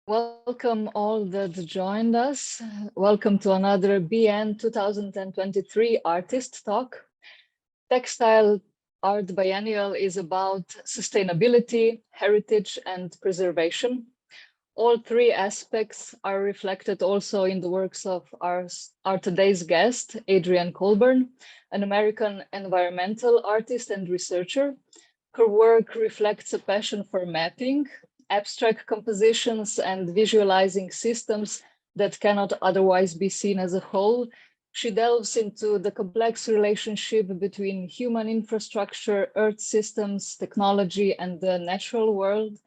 Welcome all that joined us. Welcome to another BN 2023 Artist Talk. Textile Art Biennial is about sustainability, heritage, and preservation. All three aspects are reflected also in the works of our today's guest, Adriane Colburn, an American environmental artist and researcher. Her work reflects a passion for mapping, abstract compositions, and visualizing systems that cannot otherwise be seen as a whole. She delves into the complex relationship between human infrastructure, earth systems, technology, and the natural world.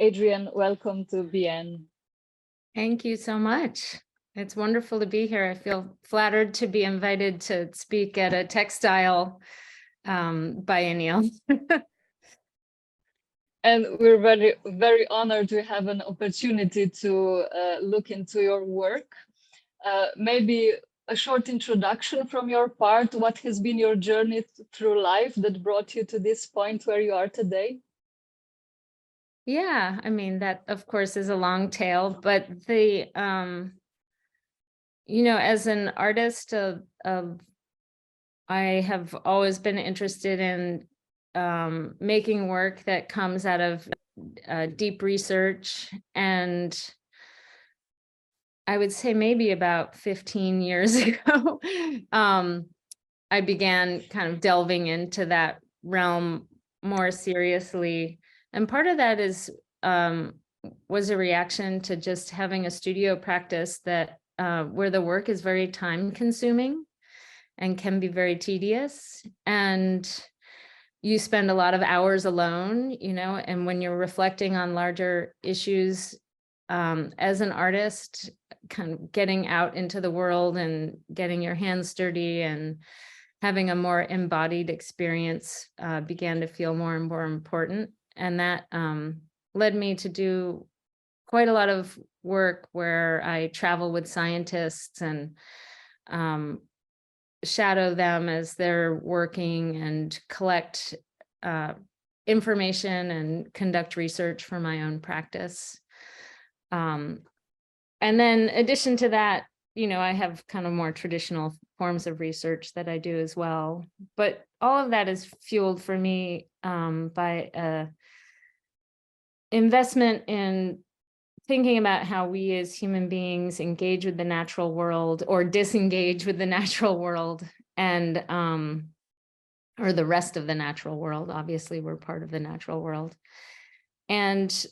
Adriane, welcome to BN. Thank you so much. It's wonderful to be here. I feel flattered to be invited to speak at a textile biennial. And we're very honored to have an opportunity to look into your work. Maybe a short introduction from your part. What has been your journey through life that brought you to this point where you are today? Yeah, I mean, that of course is a long tale, but the, as an artist, I have always been interested in making work that comes out of deep research. And I would say maybe about 15 years ago, I began kind of delving into that realm more seriously. And part of that was a reaction to just having a studio practice that where the work is very time consuming and can be very tedious. And you spend a lot of hours alone, and when you're reflecting on larger issues as an artist, kind of getting out into the world and getting your hands dirty and having a more embodied experience began to feel more and more important. And that led me to do quite a lot of work where I travel with scientists and shadow them as they're working and collect information and conduct research for my own practice. And then in addition to that, I have kind of more traditional forms of research that I do as well. But all of that is fueled for me by investment in thinking about how we as human beings engage with the natural world or disengage with the natural world and or the rest of the natural world. Obviously, we're part of the natural world. And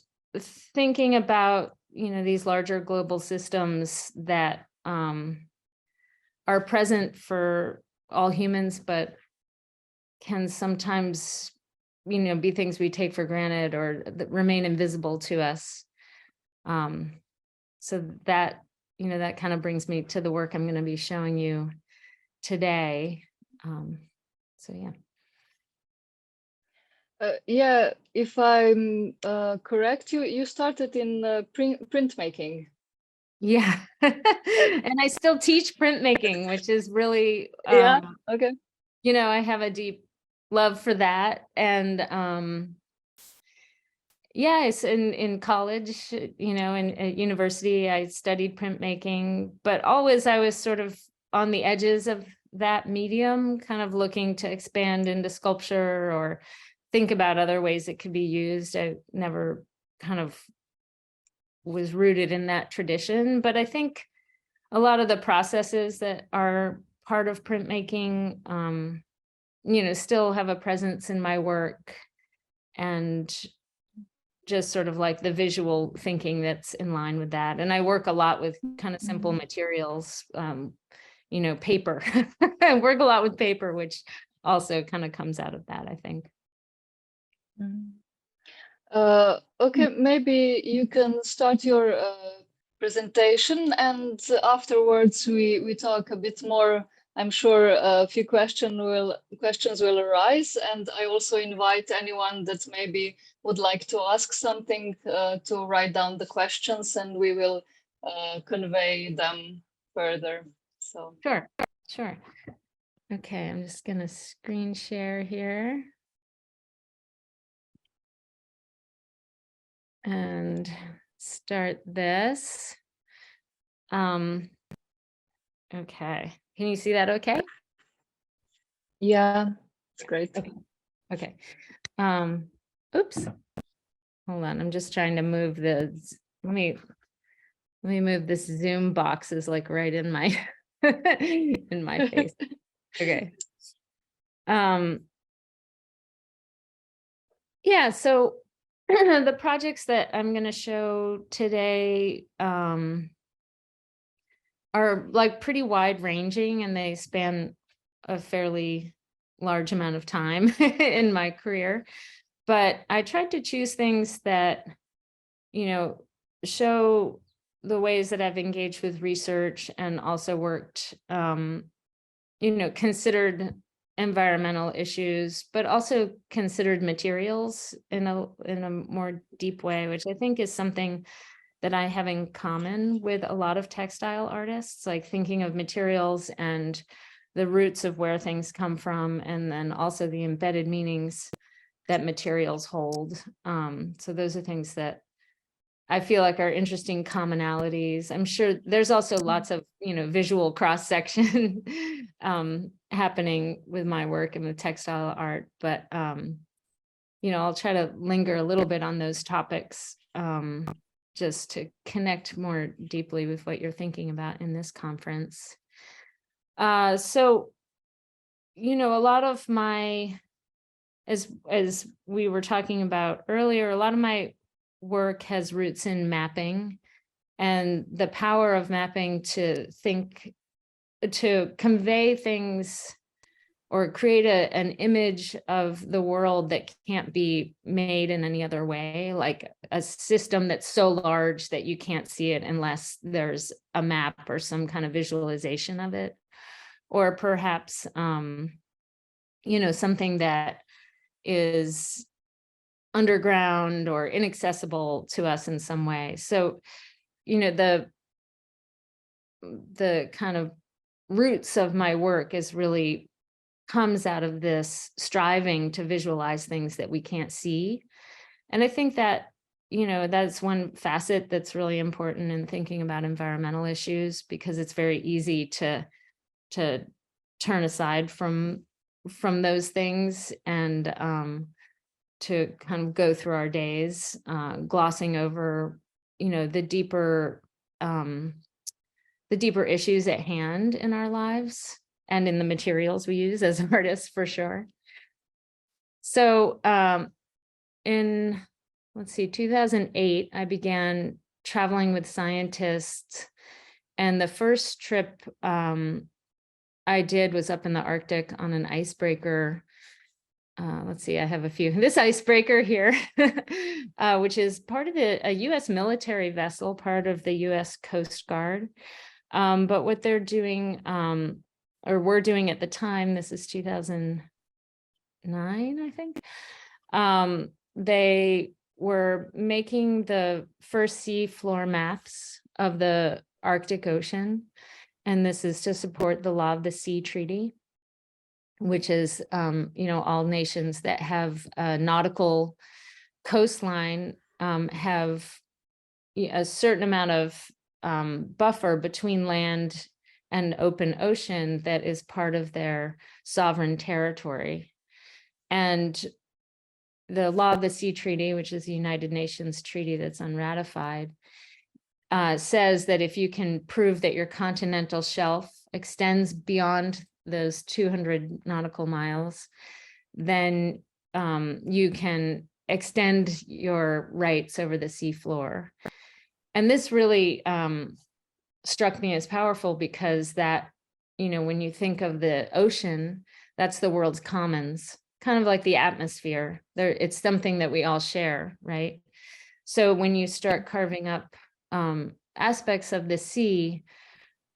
thinking about, these larger global systems that are present for all humans, but can sometimes, be things we take for granted or that remain invisible to us. So that, that kind of brings me to the work I'm going to be showing you today. So yeah, if I'm correct, you started in printmaking. Yeah, and I still teach printmaking, which is really, yeah, okay. I have a deep love for that. And yes, in college, in at university, I studied printmaking, but always I was sort of on the edges of that medium, kind of looking to expand into sculpture or think about other ways it could be used. I never kind of was rooted in that tradition, but I think a lot of the processes that are part of printmaking, still have a presence in my work, and just sort of like the visual thinking that's in line with that. And I work a lot with kind of simple materials, paper. I work a lot with paper, which also kind of comes out of that, I think. Okay, maybe you can start your presentation, and afterwards we talk a bit more. I'm sure a few questions will arise, and I also invite anyone that maybe would like to ask something to write down the questions, and we will convey them further. So Sure. Okay, I'm just gonna screen share here. And start this. Okay, can you see that okay? Yeah, it's great. Okay. Oops. Hold on, I'm just trying to move the, let me move this Zoom box is like right in my in my face. Okay. Yeah, so the projects that I'm going to show today are like pretty wide ranging, and they span a fairly large amount of time in my career. But I tried to choose things that, you know, show the ways that I've engaged with research and also worked, you know, considered environmental issues, but also considered materials in a more deep way, which I think is something that I have in common with a lot of textile artists, like thinking of materials and the roots of where things come from, and then also the embedded meanings that materials hold. So those are things that I feel like are interesting commonalities. I'm sure there's also lots of, you know, visual cross-section happening with my work and with textile art, but you know, I'll try to linger a little bit on those topics just to connect more deeply with what you're thinking about in this conference. So, you know, a lot of my, as we were talking about earlier, a lot of my work has roots in mapping and the power of mapping to convey things or create an image of the world that can't be made in any other way, like a system that's so large that you can't see it unless there's a map or some kind of visualization of it. Or perhaps, you know, something that is underground or inaccessible to us in some way. So, you know, the kind of roots of my work is really comes out of this striving to visualize things that we can't see. And I think that, you know, that's one facet that's really important in thinking about environmental issues, because it's very easy to turn aside from those things and to kind of go through our days, glossing over, you know, the deeper issues at hand in our lives and in the materials we use as artists, for sure. So in, let's see, 2008, I began traveling with scientists, and the first trip I did was up in the Arctic on an icebreaker. Let's see, I have a few. This icebreaker here, which is part of a US military vessel, part of the US Coast Guard. But what they're doing, or were doing at the time, this is 2009, I think, they were making the first sea floor maps of the Arctic Ocean. And this is to support the Law of the Sea Treaty, which is, you know, all nations that have a nautical coastline have a certain amount of buffer between land and open ocean that is part of their sovereign territory. And the Law of the Sea Treaty, which is the United Nations treaty that's unratified, says that if you can prove that your continental shelf extends beyond those 200 nautical miles, then you can extend your rights over the seafloor. And this really struck me as powerful, because that, you know, when you think of the ocean, that's the world's commons, kind of like the atmosphere. It's something that we all share, right? So when you start carving up aspects of the sea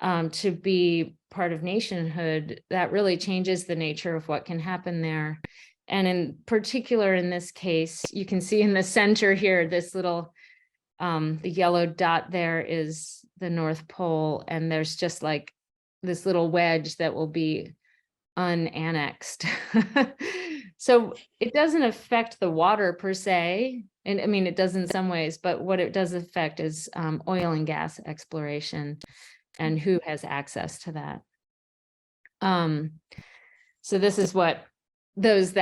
to be part of nationhood, that really changes the nature of what can happen there. And in particular, in this case, you can see in the center here, this little, the yellow dot there is the North Pole. And there's just like this little wedge that will be unannexed So it doesn't affect the water per se. And I mean, it does in some ways, but what it does affect is oil and gas exploration and who has access to that. So this is what those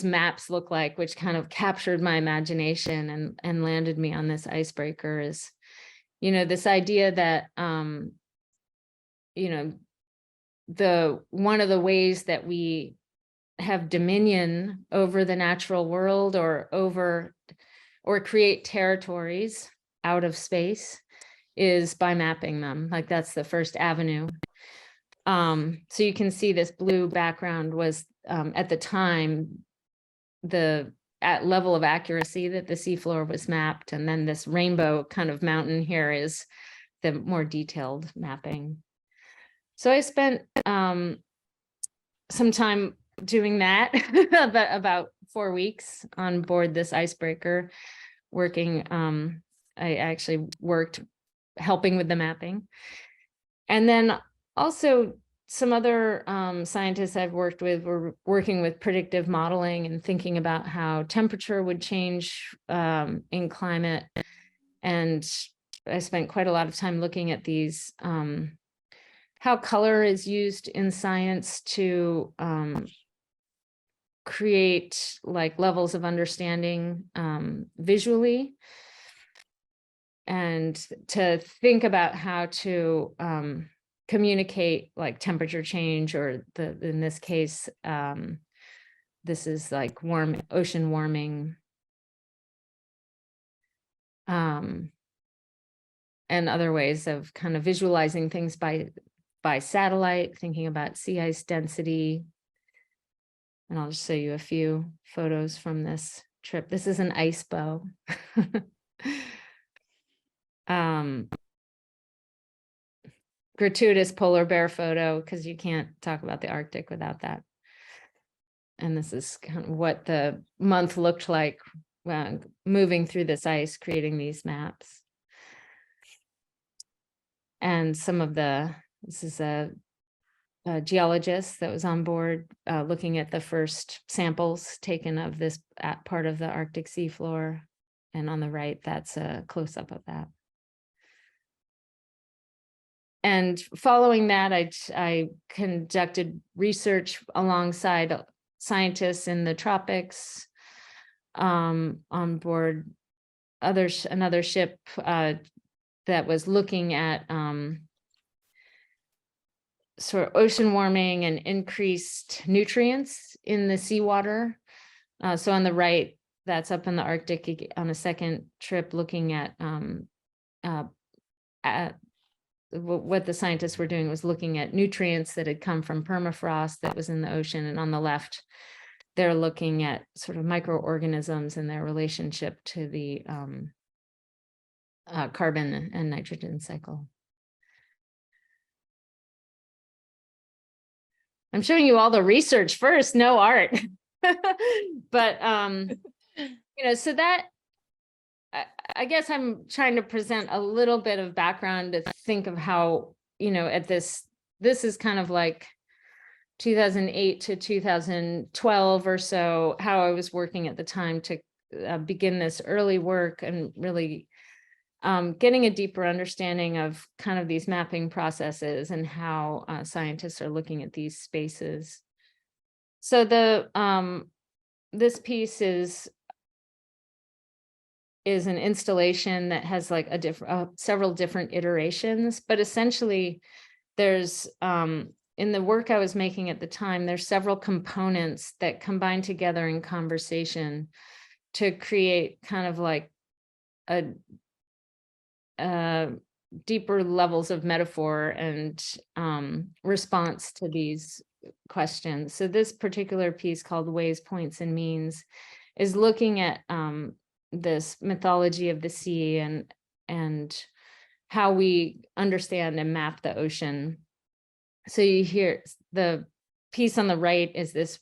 maps look like, which kind of captured my imagination and landed me on this icebreaker is, you know, this idea that, you know, one of the ways that we have dominion over the natural world or create territories out of space is by mapping them. Like that's the first avenue. So you can see this blue background was at the time at level of accuracy that the seafloor was mapped, and then this rainbow kind of mountain here is the more detailed mapping. So I spent some time doing that, about 4 weeks on board this icebreaker, working. I actually worked helping with the mapping, and then also some other scientists I've worked with were working with predictive modeling and thinking about how temperature would change in climate. And I spent quite a lot of time looking at these, how color is used in science to create like levels of understanding visually, and to think about how to communicate like temperature change, or in this case, this is like ocean warming, and other ways of kind of visualizing things by satellite, thinking about sea ice density. And I'll just show you a few photos from this trip. This is an ice bow. Gratuitous polar bear photo, because you can't talk about the Arctic without that. And this is kind of what the month looked like moving through this ice, creating these maps. And this is a geologist that was on board looking at the first samples taken of this part of the Arctic seafloor. And on the right, that's a close-up of that. And following that, I conducted research alongside scientists in the tropics on board another ship that was looking at sort of ocean warming and increased nutrients in the seawater. So on the right, that's up in the Arctic on a second trip, looking at what the scientists were doing was looking at nutrients that had come from permafrost that was in the ocean. And on the left, they're looking at sort of microorganisms and their relationship to the carbon and nitrogen cycle. I'm showing you all the research first, no art. But, you know, so that, I guess I'm trying to present a little bit of background to think of how, you know, at this is kind of like 2008 to 2012 or so, how I was working at the time to begin this early work and really getting a deeper understanding of kind of these mapping processes and how scientists are looking at these spaces. So this piece is an installation that has like several different iterations, but essentially there's in the work I was making at the time, there's several components that combine together in conversation to create kind of like deeper levels of metaphor and response to these questions. So this particular piece called Ways, Points, and Means is looking at this mythology of the sea and how we understand and map the ocean. So you hear the piece on the right is this,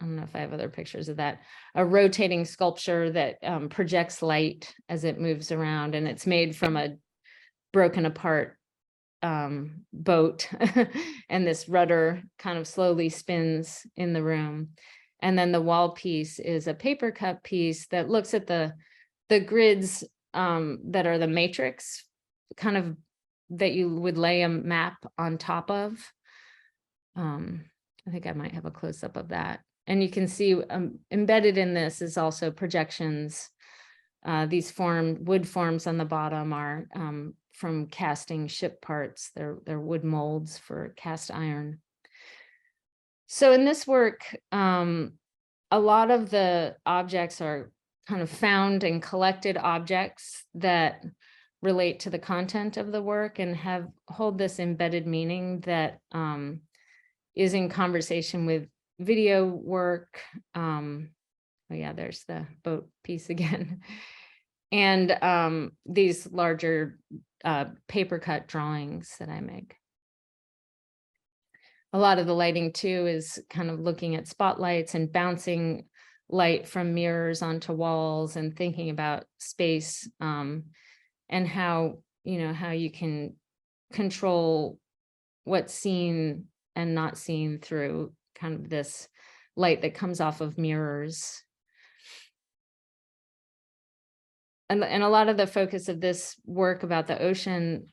I don't know if I have other pictures of that, a rotating sculpture that projects light as it moves around, and it's made from a broken apart boat, and this rudder kind of slowly spins in the room. And then the wall piece is a paper cut piece that looks at the grids that are the matrix, kind of that you would lay a map on top of. I think I might have a close-up of that. And you can see embedded in this is also projections. These wood forms on the bottom are from casting ship parts. They're wood molds for cast iron. So in this work, a lot of the objects are kind of found and collected objects that relate to the content of the work and hold this embedded meaning that is in conversation with video work. Oh yeah, there's the boat piece again. And these larger paper cut drawings that I make. A lot of the lighting too is kind of looking at spotlights and bouncing light from mirrors onto walls and thinking about space and how you can control what's seen and not seen through kind of this light that comes off of mirrors. And a lot of the focus of this work about the ocean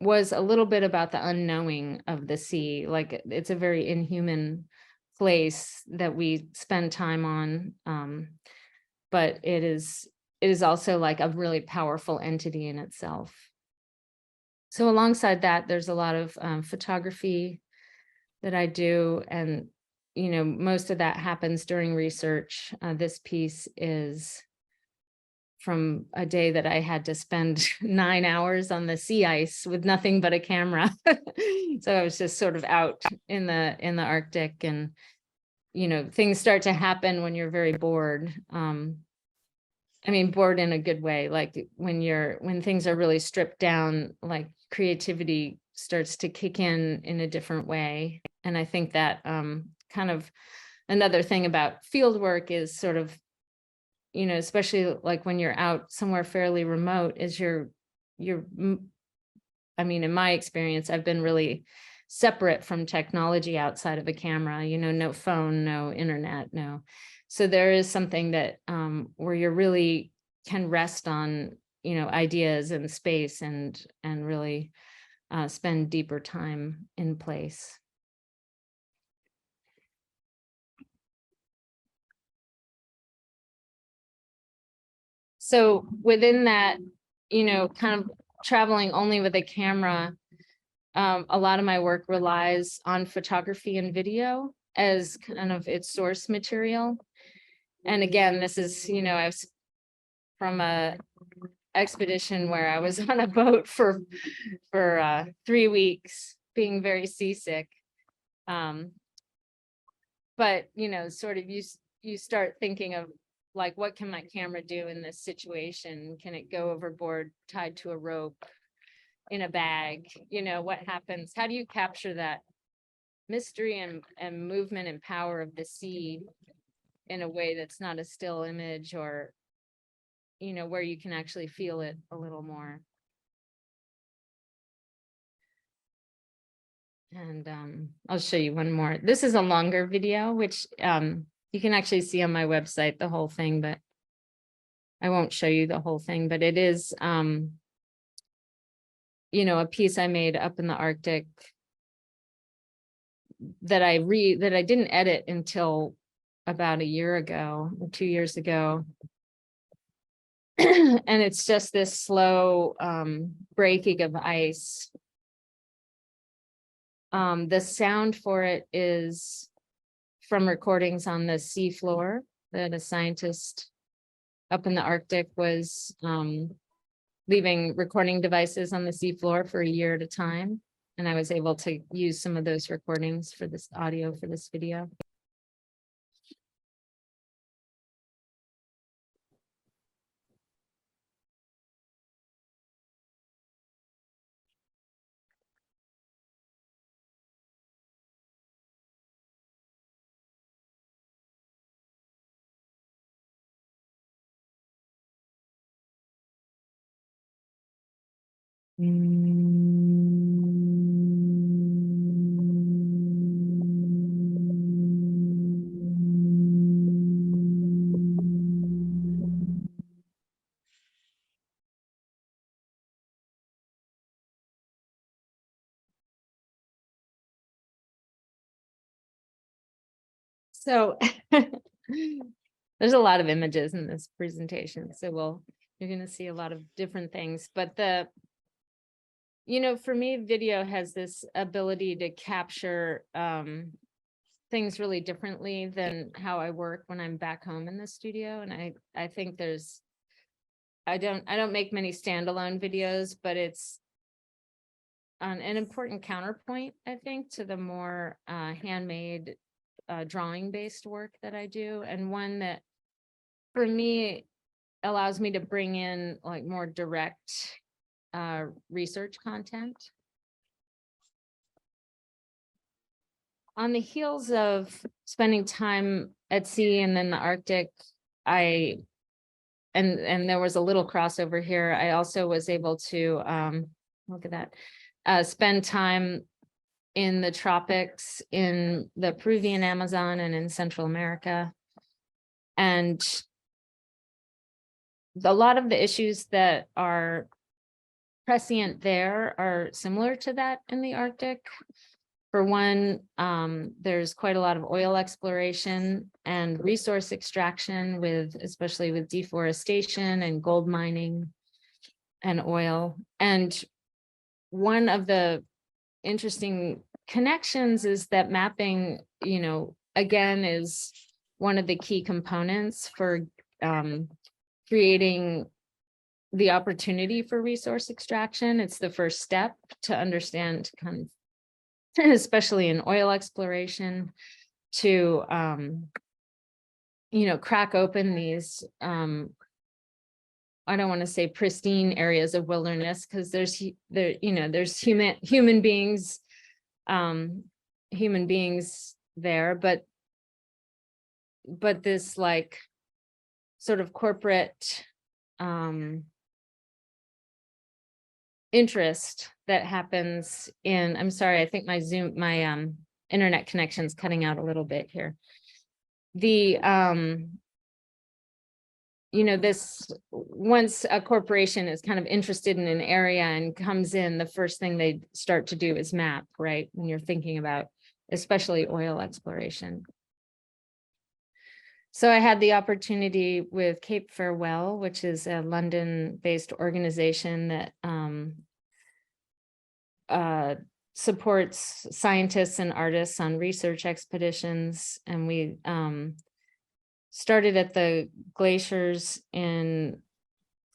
was a little bit about the unknowing of the sea. Like it's a very inhuman place that we spend time on, but it is also like a really powerful entity in itself. So alongside that, there's a lot of photography that I do, and most of that happens during research. This piece is from a day that I had to spend 9 hours on the sea ice with nothing but a camera. So I was just sort of out in the Arctic, and things start to happen when you're very bored. I mean, bored in a good way, like when things are really stripped down, like creativity starts to kick in a different way. And I think that kind of another thing about field work is sort of, especially like when you're out somewhere fairly remote, is I mean, in my experience, I've been really separate from technology outside of a camera, no phone, no internet, no. So there is something that where you really can rest on, ideas and space and really spend deeper time in place. So within that, kind of traveling only with a camera, a lot of my work relies on photography and video as kind of its source material. And again, this is, I was from a expedition where I was on a boat for 3 weeks, being very seasick. But, sort of you start thinking of like, what can my camera do in this situation? Can it go overboard tied to a rope in a bag? What happens? How do you capture that mystery and movement and power of the sea in a way that's not a still image, or, where you can actually feel it a little more? And I'll show you one more. This is a longer video, which you can actually see on my website, the whole thing, but I won't show you the whole thing. But it is, a piece I made up in the Arctic that I didn't edit until about 1 year ago, or 2 years ago. And it's just this slow breaking of ice. The sound for it is from recordings on the seafloor that a scientist up in the Arctic was leaving recording devices on the seafloor for 1 year at a time. And I was able to use some of those recordings for this audio for this video. So there's a lot of images in this presentation, so you're going to see a lot of different things, but for me, video has this ability to capture things really differently than how I work when I'm back home in the studio. And I think I don't make many standalone videos, but it's an important counterpoint, I think, to the more handmade drawing based work that I do, and one that for me allows me to bring in like more direct research content. On the heels of spending time at sea and then the Arctic, and there was a little crossover here. I also was able to look at that, spend time in the tropics, in the Peruvian Amazon and in Central America. And a lot of the issues that are prescient there are similar to that in the Arctic. For one, there's quite a lot of oil exploration and resource extraction, especially with deforestation and gold mining and oil. And one of the interesting connections is that mapping, again, is one of the key components for creating the opportunity for resource extraction. It's the first step to understand, kind of, especially in oil exploration, to crack open these I don't want to say pristine areas of wilderness, because there's human beings there, but this like sort of corporate interest that happens in, I'm sorry, I think my internet connection's cutting out a little bit here. This, once a corporation is kind of interested in an area and comes in, the first thing they start to do is map, right? When you're thinking about, especially oil exploration. So I had the opportunity with Cape Farewell, which is a London-based organization that supports scientists and artists on research expeditions. And we started at the glaciers in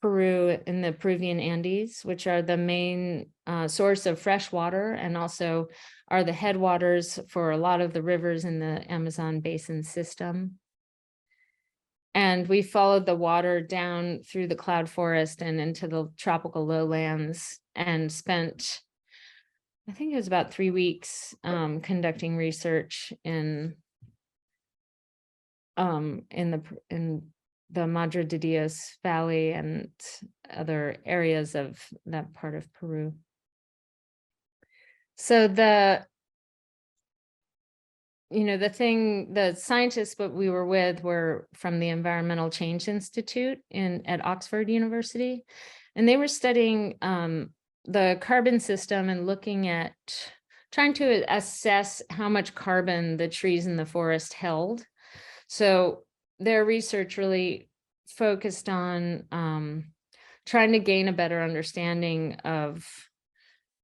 Peru, in the Peruvian Andes, which are the main source of fresh water and also are the headwaters for a lot of the rivers in the Amazon basin system. And we followed the water down through the cloud forest and into the tropical lowlands and spent, I think it was about 3 weeks conducting research in the Madre de Dios Valley and other areas of that part of Peru. So the scientists that we were with were from the Environmental Change Institute at Oxford University, and they were studying the carbon system and looking at trying to assess how much carbon the trees in the forest held. So their research really focused on trying to gain a better understanding of,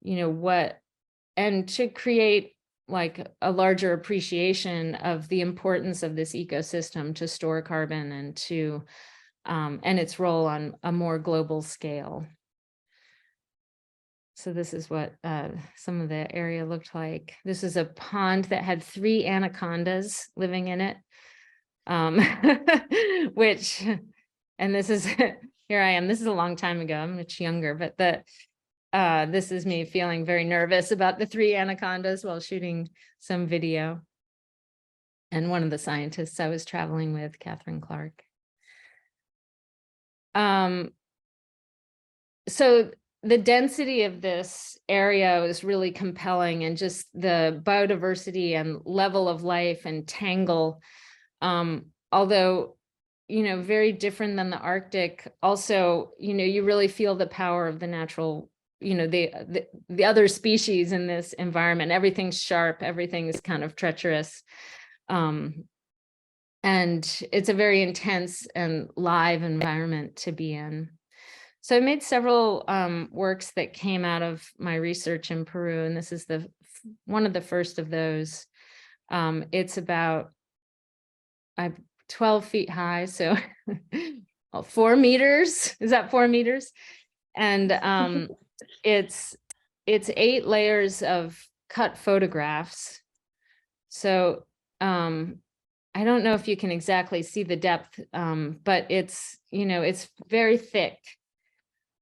and to create like a larger appreciation of the importance of this ecosystem to store carbon and to and its role on a more global scale. So this is what some of the area looked like. This is a pond that had 3 anacondas living in it, which, and this is, here I am, this is a long time ago, I'm much younger, but this is me feeling very nervous about the 3 anacondas while shooting some video. And one of the scientists I was traveling with, Catherine Clark. So the density of this area was really compelling, and just the biodiversity and level of life and tangle, although, very different than the Arctic, also, you really feel the power of the natural, the other species in this environment. Everything's sharp, everything's kind of treacherous. And it's a very intense and live environment to be in. So I made several works that came out of my research in Peru, and this is one of the first of those. It's about 12 feet high, so 4 meters. Is that 4 meters? And it's 8 layers of cut photographs. So I don't know if you can exactly see the depth, but it's, it's very thick.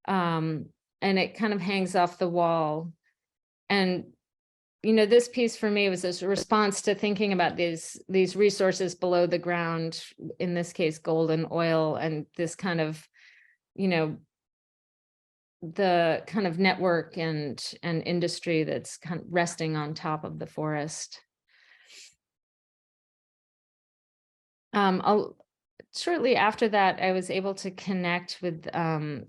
And it kind of hangs off the wall. And, this piece for me was a response to thinking about these resources below the ground, in this case, gold and oil, and this kind of, the kind of network and industry that's kind of resting on top of the forest. Shortly after that, I was able to connect with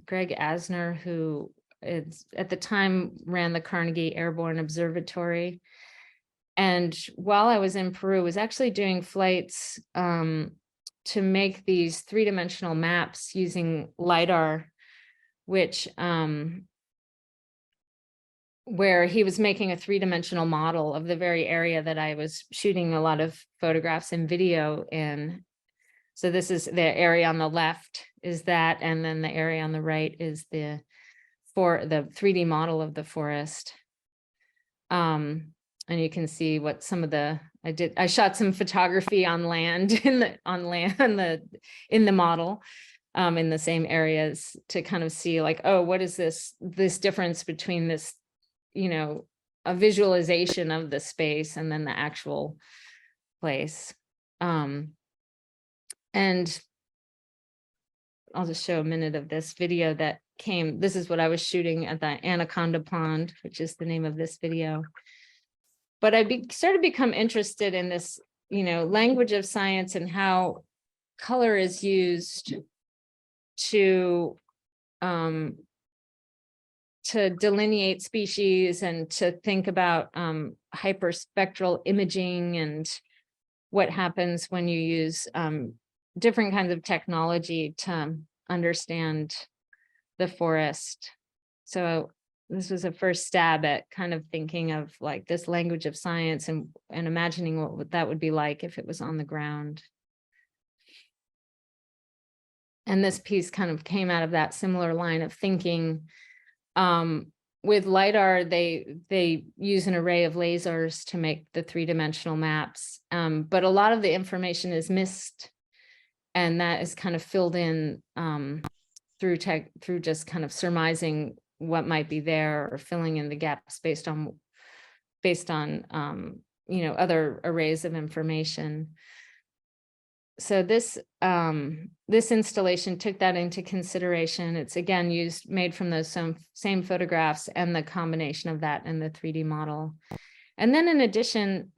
Greg Asner, who at the time ran the Carnegie Airborne Observatory. And while I was in Peru, was actually doing flights to make these 3-dimensional maps using LiDAR, which where he was making a 3-dimensional model of the very area that I was shooting a lot of photographs and video in. So this is the area on the left is that, and then the area on the right is the 3D model of the forest. And you can see what some of I shot some photography on land in the model, in the same areas, to kind of see like, oh, what is this difference between this, a visualization of the space and then the actual place. And I'll just show a minute of this video that came. This is what I was shooting at the Anaconda Pond, which is the name of this video. But I started to become interested in this, language of science and how color is used to delineate species and to think about hyperspectral imaging and what happens when you use different kinds of technology to understand the forest. So this was a first stab at kind of thinking of like this language of science and imagining what that would be like if it was on the ground. And this piece kind of came out of that similar line of thinking. With LiDAR, they use an array of lasers to make the 3-dimensional maps, but a lot of the information is missed, and that is kind of filled in through just kind of surmising what might be there or filling in the gaps based on other arrays of information. So this installation took that into consideration. It's again made from those same photographs and the combination of that and the 3D model. And then in addition,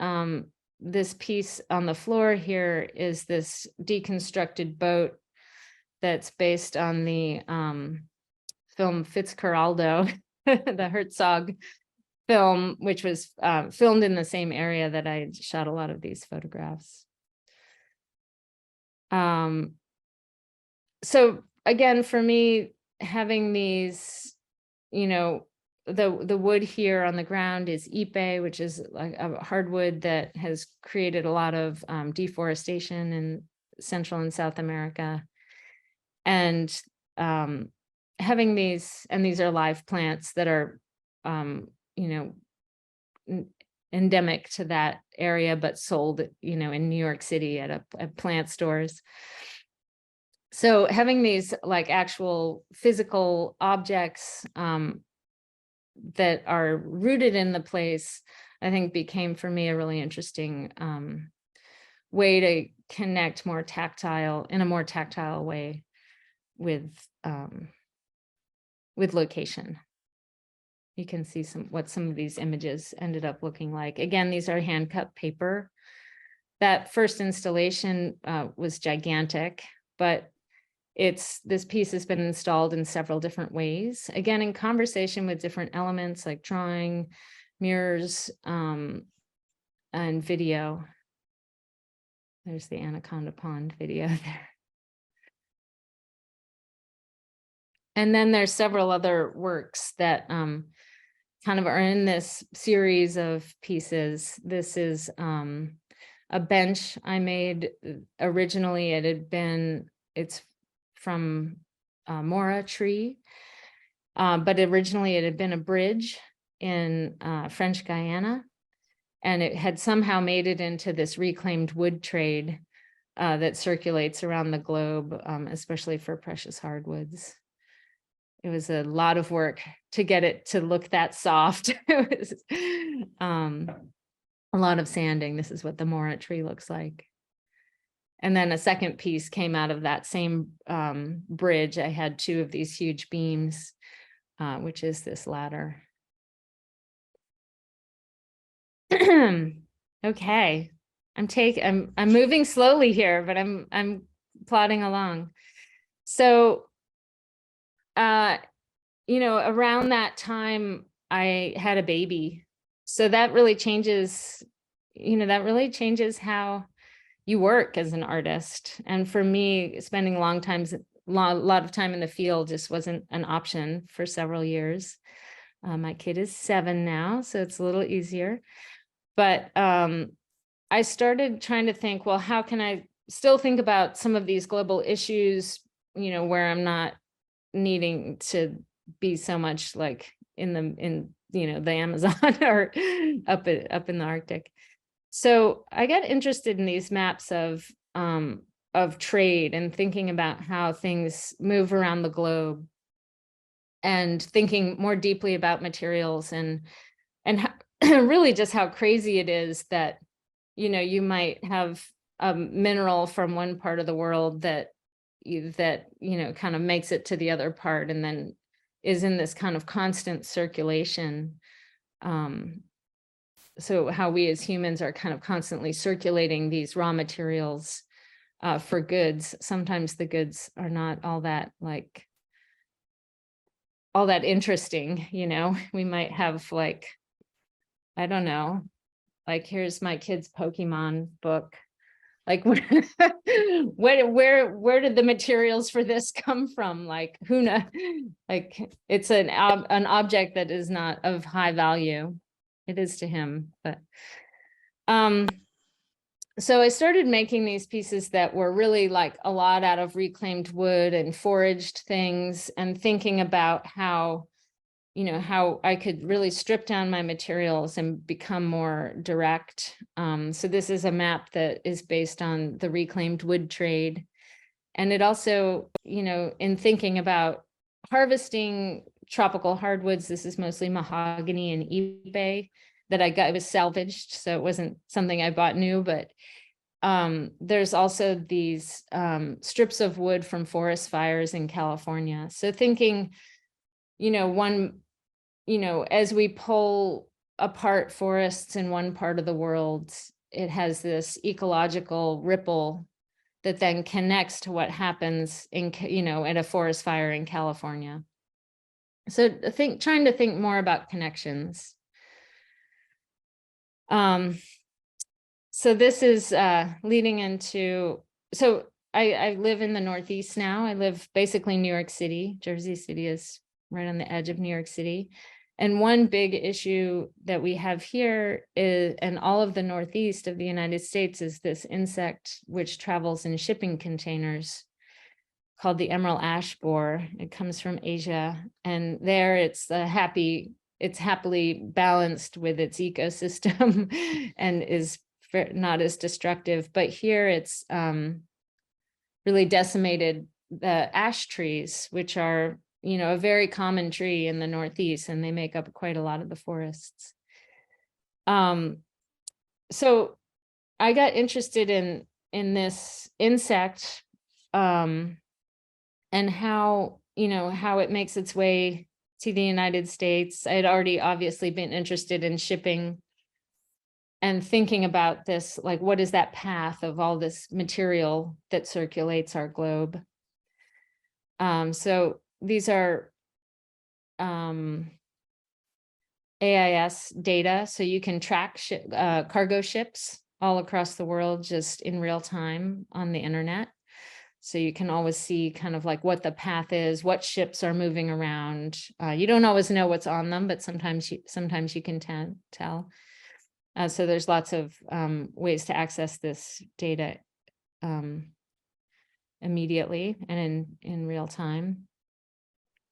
this piece on the floor here is this deconstructed boat that's based on the film Fitzcarraldo, the Herzog film, which was filmed in the same area that I shot a lot of these photographs. So again, for me, having these, the wood here on the ground is ipe, which is like a hardwood that has created a lot of deforestation in Central and South America. And having these are live plants that are, endemic to that area, but sold, in New York City at plant stores. So having these like actual physical objects that are rooted in the place, I think became for me a really interesting way to connect in a more tactile way with location. You can see what some of these images ended up looking like. Again, these are hand cut paper. That first installation was gigantic, but this piece has been installed in several different ways. Again, in conversation with different elements like drawing, mirrors, and video. There's the Anaconda Pond video there. And then there's several other works that kind of are in this series of pieces. This is a bench I made. Originally, it's from a mora tree, but originally it had been a bridge in French Guiana, and it had somehow made it into this reclaimed wood trade that circulates around the globe, especially for precious hardwoods. It was a lot of work to get it to look that soft. It was a lot of sanding. This is what the mora tree looks like. And then a second piece came out of that same bridge. I had two of these huge beams, which is this ladder. Okay, I'm moving slowly here, but I'm plodding along. So, you know, around that time, I had a baby. So that really changes, you know, that really changes how you work as an artist. And for me, spending a lot of time in the field just wasn't an option for several years. My kid is 7 now, so it's a little easier. But I started trying to think, well, how can I still think about some of these global issues, you know, where I'm not needing to be so much like in you know, the Amazon or up in the Arctic. So I got interested in these maps of trade and thinking about how things move around the globe, and thinking more deeply about materials and how, really just how crazy it is that, you know, you might have a mineral from one part of the world that you know, kind of makes it to the other part and then is in this kind of constant circulation. So how we as humans are kind of constantly circulating these raw materials for goods. Sometimes the goods are not all that interesting, you know. We might have like, I don't know, like here's my kid's Pokemon book. Like where did the materials for this come from? Like who knows? Like it's an object that is not of high value. It is to him, but so I started making these pieces that were really like a lot out of reclaimed wood and foraged things, and thinking about how, you know, how I could really strip down my materials and become more direct. So this is a map that is based on the reclaimed wood trade. And it also, you know, in thinking about harvesting tropical hardwoods, this is mostly mahogany and ipe that I got. It was salvaged, so it wasn't something I bought new, but there's also these strips of wood from forest fires in California. So thinking, you know, as we pull apart forests in one part of the world, it has this ecological ripple that then connects to what happens in, you know, at a forest fire in California. So trying to think more about connections. So this is leading into, so I live in the Northeast now. I live basically in New York City. Jersey City is right on the edge of New York City. And one big issue that we have here is, and all of the Northeast of the United States, is this insect which travels in shipping containers called the emerald ash borer. It comes from Asia, and there it's happily balanced with its ecosystem and is not as destructive. But here it's really decimated the ash trees, which are, you know, a very common tree in the Northeast, and they make up quite a lot of the forests. So I got interested in this insect and how, you know, how it makes its way to the United States. I had already obviously been interested in shipping and thinking about this, like, what is that path of all this material that circulates our globe? So these are AIS data, so you can track cargo ships all across the world just in real time on the internet. So you can always see kind of like what the path is, what ships are moving around. You don't always know what's on them, but sometimes you can tell. So there's lots of ways to access this data immediately and in real time.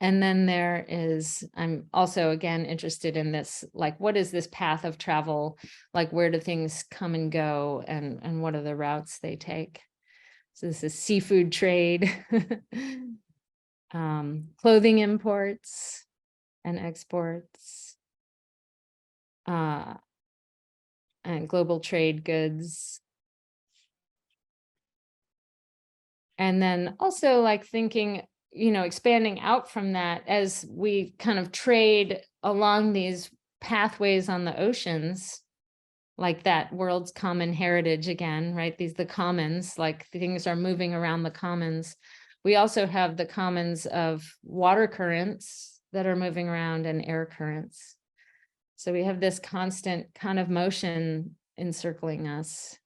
And then there is, I'm also again interested in this, like, what is this path of travel? Like, where do things come and go, and what are the routes they take? So this is seafood trade, clothing imports and exports, and global trade goods. And then also like thinking, expanding out from that as we kind of trade along these pathways on the oceans, like that world's common heritage again, right? The commons, like things are moving around the commons. We also have the commons of water currents that are moving around and air currents. So we have this constant kind of motion encircling us.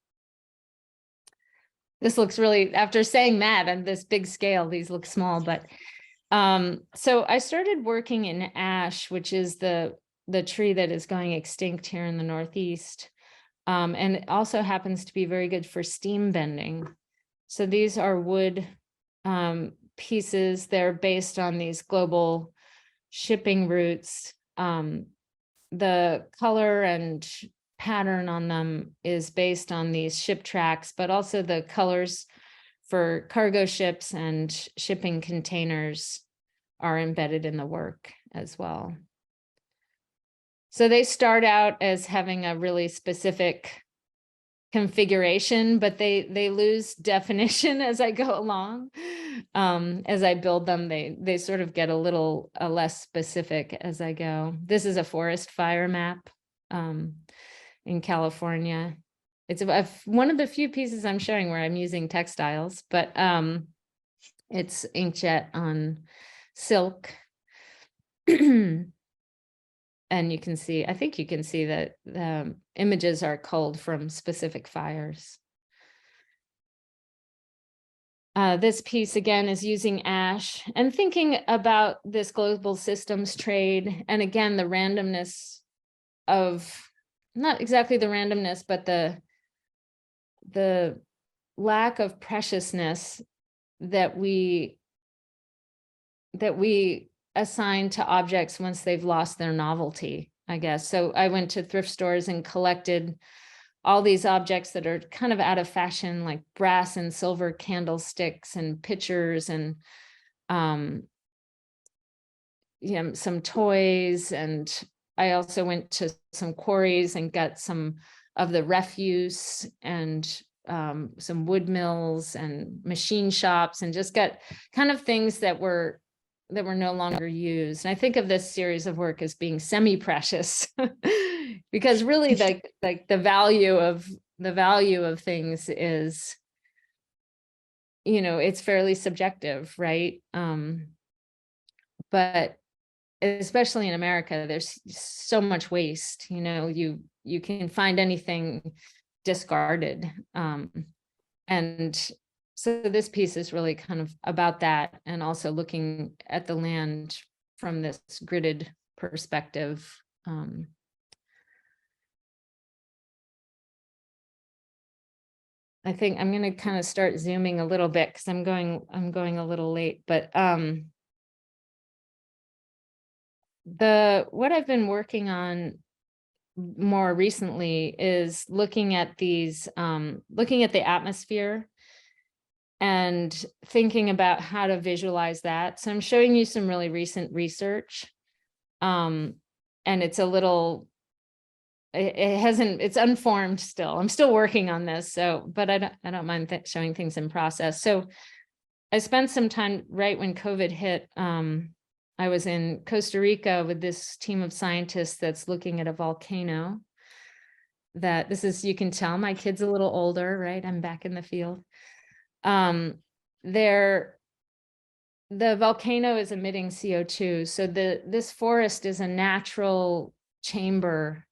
This looks really, after saying that on this big scale, these look small, but so I started working in ash, which is the tree that is going extinct here in the Northeast. And it also happens to be very good for steam bending. So these are wood pieces. They're based on these global shipping routes. The color and pattern on them is based on these ship tracks, but also the colors for cargo ships and shipping containers are embedded in the work as well. So they start out as having a really specific configuration, but they lose definition as I go along. As I build them, they sort of get a little less specific as I go. This is a forest fire map in California. It's one of the few pieces I'm showing where I'm using textiles, but it's inkjet on silk. And you can see, I think you can see that the images are culled from specific fires. This piece again is using ash and thinking about this global systems trade. And again, the randomness of, not exactly the randomness, but the lack of preciousness that we assign to objects once they've lost their novelty, I guess. So I went to thrift stores and collected all these objects that are kind of out of fashion, like brass and silver candlesticks and pitchers and some toys. And I also went to some quarries and got some of the refuse and some wood mills and machine shops, and just got kind of things that were no longer used. And I think of this series of work as being semi-precious because really the value of things is, it's fairly subjective, right? But especially in America, there's so much waste, you can find anything discarded. And so this piece is really kind of about that, and also looking at the land from this gridded perspective. I think I'm going to kind of start zooming a little bit because I'm going a little late, but what I've been working on more recently is looking at looking at the atmosphere and thinking about how to visualize that. So I'm showing you some really recent research. And it's a little, it's unformed still. I'm still working on this. So, but I don't mind showing things in process. So I spent some time right when COVID hit. I was in Costa Rica with this team of scientists that's looking at a volcano. You can tell my kid's a little older, right? I'm back in the field. The volcano is emitting CO2. So this forest is a natural chamber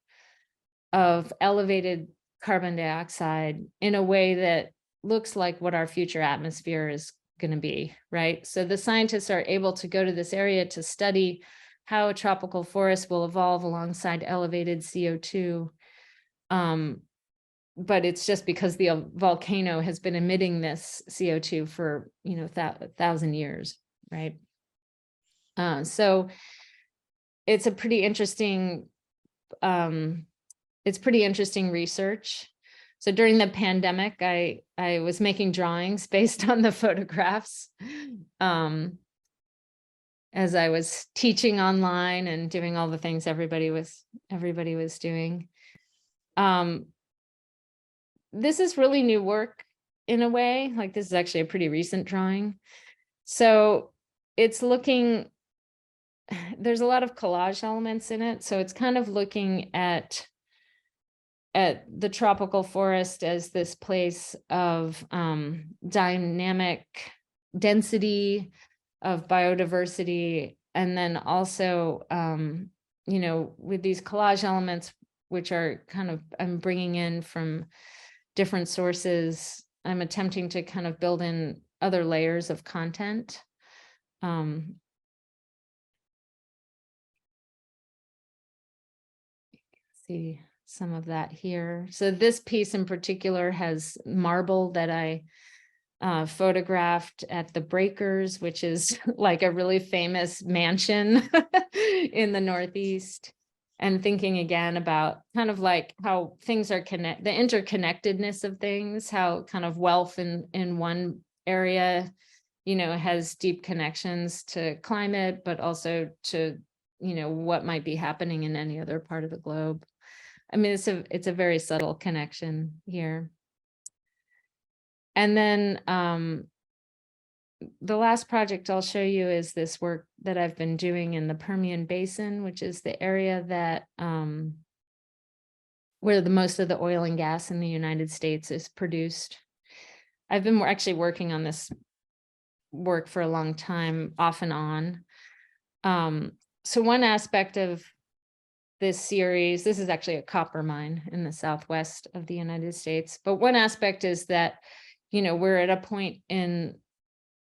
of elevated carbon dioxide in a way that looks like what our future atmosphere is going to be, right? So the scientists are able to go to this area to study how a tropical forest will evolve alongside elevated CO2. But it's just because the volcano has been emitting this CO2 for, 1,000 years, right? So it's a pretty interesting, research. So during the pandemic, I was making drawings based on the photographs, as I was teaching online and doing all the things everybody was doing. This is really new work in a way. Like, this is actually a pretty recent drawing. So it's looking, there's a lot of collage elements in it. So it's kind of looking at the tropical forest as this place of dynamic density, of biodiversity, and then also, with these collage elements, which are kind of, I'm bringing in from different sources, I'm attempting to kind of build in other layers of content. See some of that here. So this piece in particular has marble that I photographed at the Breakers, which is like a really famous mansion in the Northeast. And thinking again about kind of like how things are the interconnectedness of things, how kind of wealth in one area, has deep connections to climate, but also to, what might be happening in any other part of the globe. I mean, it's a very subtle connection here. And then the last project I'll show you is this work that I've been doing in the Permian Basin, which is the area that where the most of the oil and gas in the United States is produced. I've been actually working on this work for a long time, off and on. So one aspect of this series, this is actually a copper mine in the southwest of the United States, but one aspect is that, we're at a point in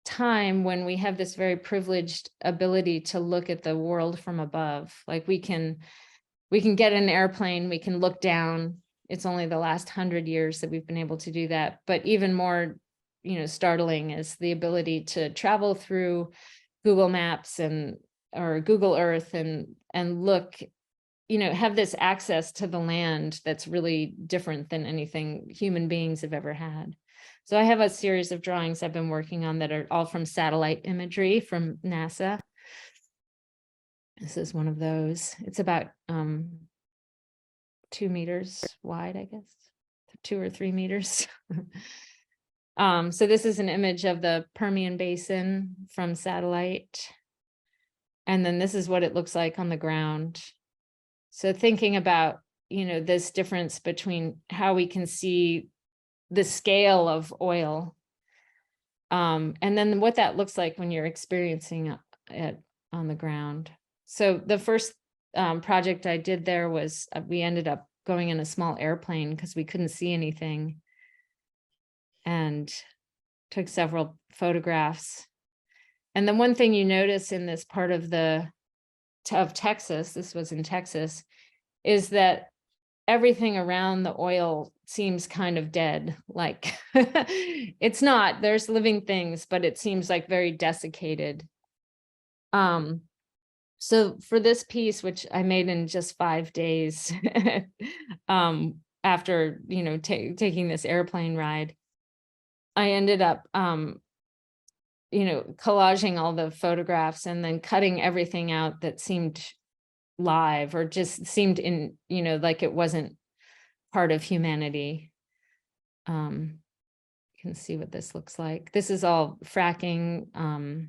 time when we have this very privileged ability to look at the world from above. Like, we can get an airplane, we can look down. It's only the last 100 years that we've been able to do that. But even more, startling is the ability to travel through Google Maps or Google Earth and look, have this access to the land that's really different than anything human beings have ever had. So I have a series of drawings I've been working on that are all from satellite imagery from NASA. This is one of those. It's about 2 meters wide, I guess, 2 or 3 meters. So this is an image of the Permian Basin from satellite. And then this is what it looks like on the ground. So thinking about, this difference between how we can see the scale of oil, and then what that looks like when you're experiencing it on the ground. So the first project I did there was, we ended up going in a small airplane because we couldn't see anything, and took several photographs. And the one thing you notice in this part of Texas, this was in Texas, is that everything around the oil seems kind of dead. Like, it's not, there's living things, but it seems like very desiccated. So for this piece, which I made in just 5 days, after, taking this airplane ride, I ended up, collaging all the photographs and then cutting everything out that seemed live or just seemed like it wasn't part of humanity. You can see what this looks like. This is all fracking.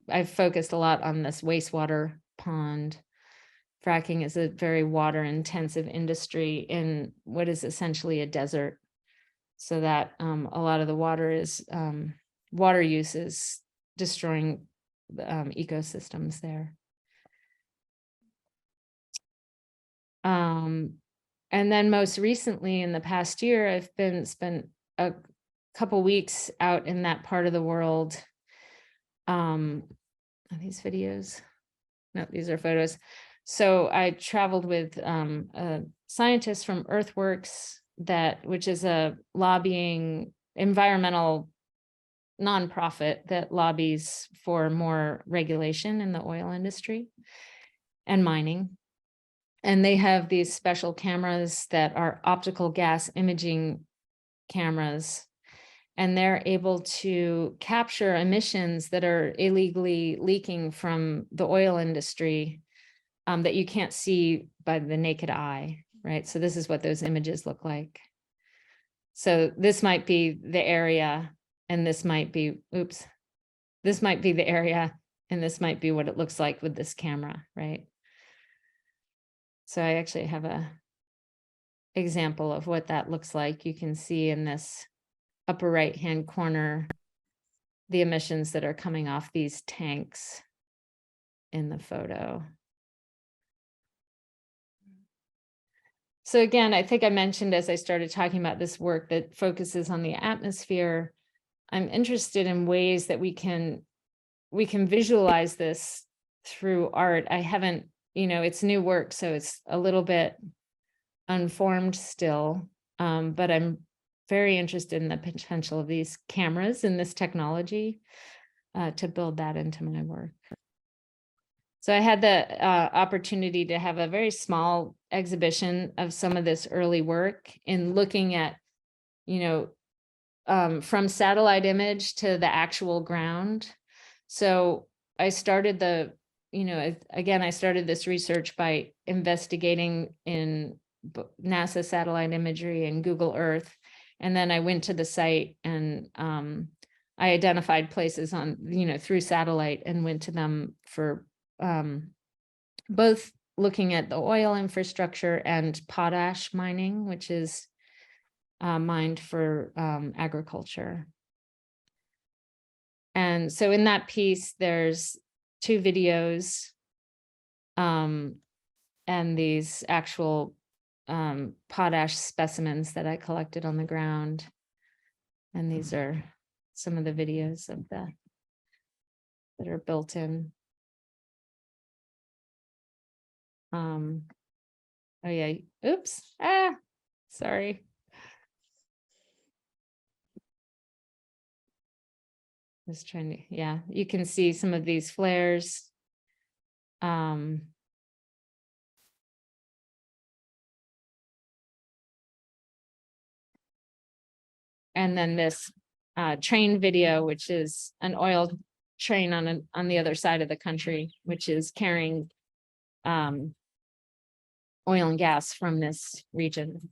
I've focused a lot on this wastewater pond. Fracking is a very water intensive industry in what is essentially a desert. So that a lot of the water use is destroying ecosystems there. And then most recently in the past year, I've spent a couple weeks out in that part of the world. Are these videos? No, these are photos. So I traveled with a scientist from Earthworks, which is a lobbying environmental nonprofit that lobbies for more regulation in the oil industry and mining. And they have these special cameras that are optical gas imaging cameras, and they're able to capture emissions that are illegally leaking from the oil industry that you can't see by the naked eye, right? So this is what those images look like. So this might be the area, and this might be, this might be the area, and this might be what it looks like with this camera, right? So I actually have a example of what that looks like. You can see in this upper right-hand corner, the emissions that are coming off these tanks in the photo. So again, I think I mentioned as I started talking about this work that focuses on the atmosphere, I'm interested in ways that we can visualize this through art. I haven't, it's new work, so it's a little bit unformed still, but I'm very interested in the potential of these cameras and this technology to build that into my work. So I had the opportunity to have a very small exhibition of some of this early work in looking at, from satellite image to the actual ground. So I started I started this research by investigating in NASA satellite imagery and Google Earth. And then I went to the site and I identified places on, through satellite and went to them for both looking at the oil infrastructure and potash mining, which is mined for agriculture. And so in that piece, there's 2 videos and these actual potash specimens that I collected on the ground. And these are some of the videos of that are built in. Oh yeah, oops, sorry. Just trying to, yeah, you can see some of these flares. And then this train video, which is an oil train on the other side of the country, which is carrying oil and gas from this region.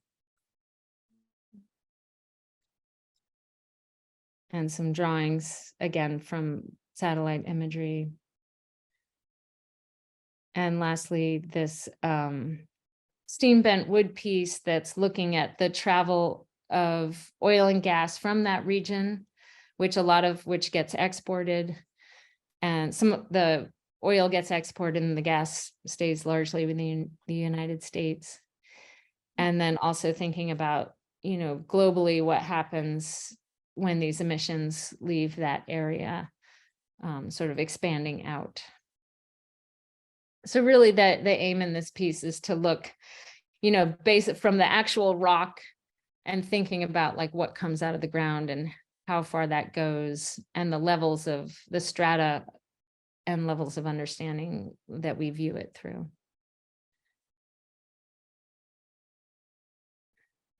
And some drawings, again, from satellite imagery. And lastly, this steam bent wood piece that's looking at the travel of oil and gas from that region, which a lot of which gets exported. And some of the oil gets exported and the gas stays largely within the United States. And then also thinking about, globally what happens when these emissions leave that area, sort of expanding out. So really the aim in this piece is to look, basic from the actual rock and thinking about like what comes out of the ground and how far that goes and the levels of the strata and levels of understanding that we view it through.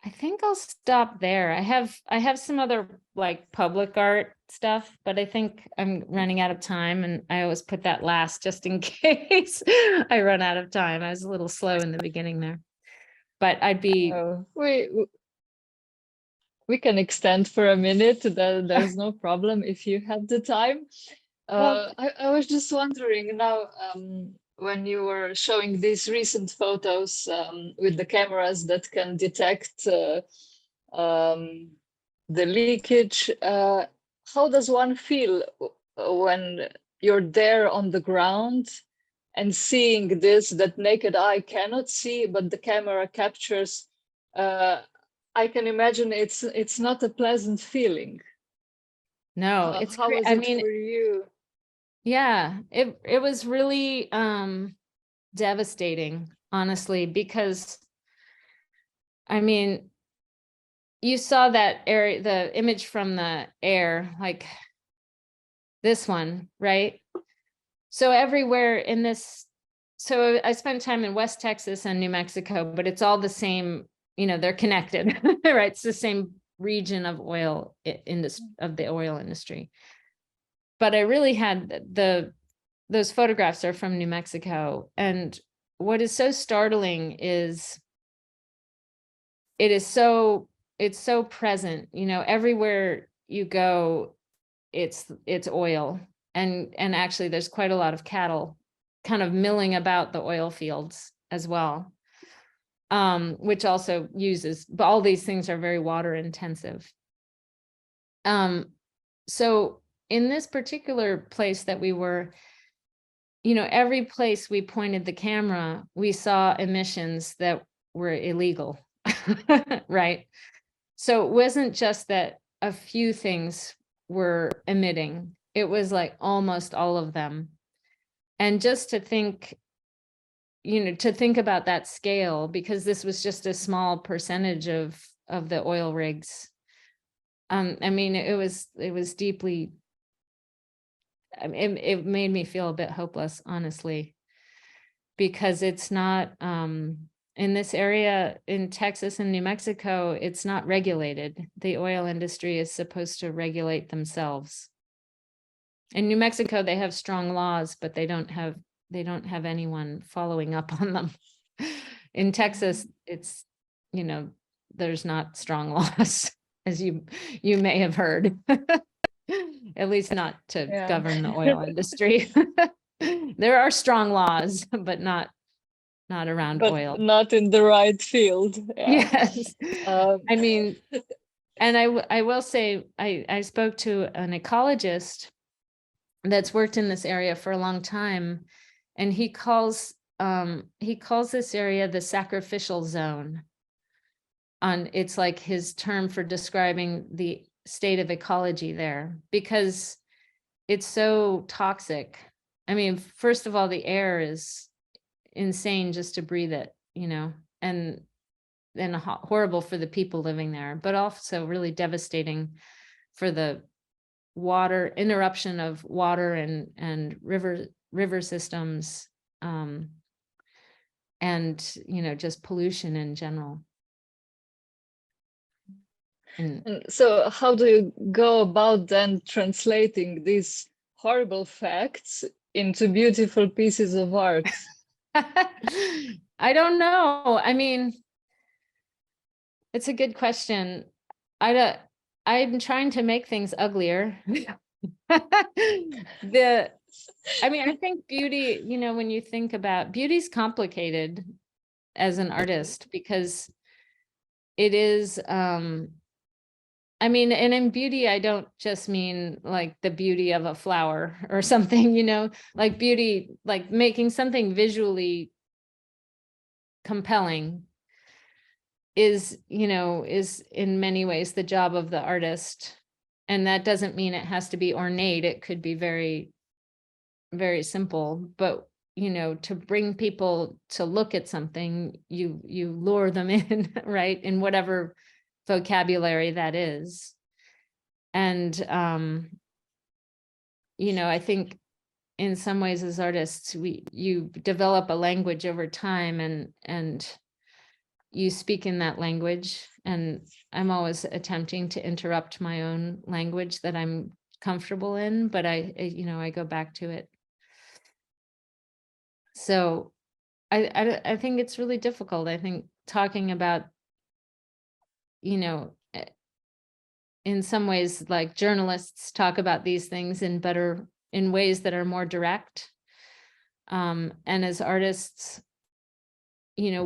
I think I'll stop there. I have some other like public art stuff, but I think I'm running out of time, and I always put that last just in case I run out of time. I was a little slow in the beginning there, but I'd be. We can extend for a minute. There's no problem if you have the time. I was just wondering now, when you were showing these recent photos with the cameras that can detect the leakage, how does one feel when you're there on the ground and seeing this that naked eye cannot see, but the camera captures I can imagine it's not a pleasant feeling. No, it's How great. was I it mean, for you? yeah, it was really devastating, honestly, because I mean, you saw that area, the image from the air, like this one, right? So everywhere in this, so I spent time in West Texas and New Mexico, but it's all the same, you know, they're connected, right? It's the same region of oil of the oil industry. But I really had those photographs are from New Mexico. And what is so startling is it's so present, you know, everywhere you go, it's oil. And actually there's quite a lot of cattle kind of milling about the oil fields as well, which also uses, but all these things are very water intensive. So in this particular place that we were, you know, every place we pointed the camera, we saw emissions that were illegal, right? So it wasn't just that a few things were emitting, it was like almost all of them. And just to think, you know, to think about that scale, because this was just a small percentage of the oil rigs. I mean, it was deeply, I mean, it made me feel a bit hopeless, honestly, because it's not, in this area in Texas and New Mexico, it's not regulated. The oil industry is supposed to regulate themselves. In New Mexico, they have strong laws, but they don't have anyone following up on them. In Texas, it's, you know, there's not strong laws, as you may have heard, at least not to govern the oil industry. There are strong laws, but not around But oil. not in the right field. Yeah. Yes. I mean, and I will say, I spoke to an ecologist that's worked in this area for a long time, and he calls this area the sacrificial zone. It's like his term for describing the state of ecology there, because it's so toxic. I mean, first of all, the air is insane just to breathe it, you know, and horrible for the people living there, but also really devastating for the water, interruption of water and river systems, and, you know, just pollution in general. And so how do you go about then translating these horrible facts into beautiful pieces of art? I don't know. I mean, it's a good question. I'm trying to make things uglier. I mean, I think beauty, you know, when you think about beauty's complicated as an artist, because it is, I mean, and in beauty, I don't just mean like the beauty of a flower or something, you know, like beauty, like making something visually compelling is, you know, is in many ways the job of the artist. And that doesn't mean it has to be ornate. It could be very, very simple, but, you know, to bring people to look at something, you lure them in, right? In whatever vocabulary that is. And, you know, I think in some ways as artists, you develop a language over time, and you speak in that language. And I'm always attempting to interrupt my own language that I'm comfortable in, but you know, I go back to it. So I think it's really difficult. I think talking about, you know, in some ways, like journalists talk about these things in ways that are more direct. And as artists, you know,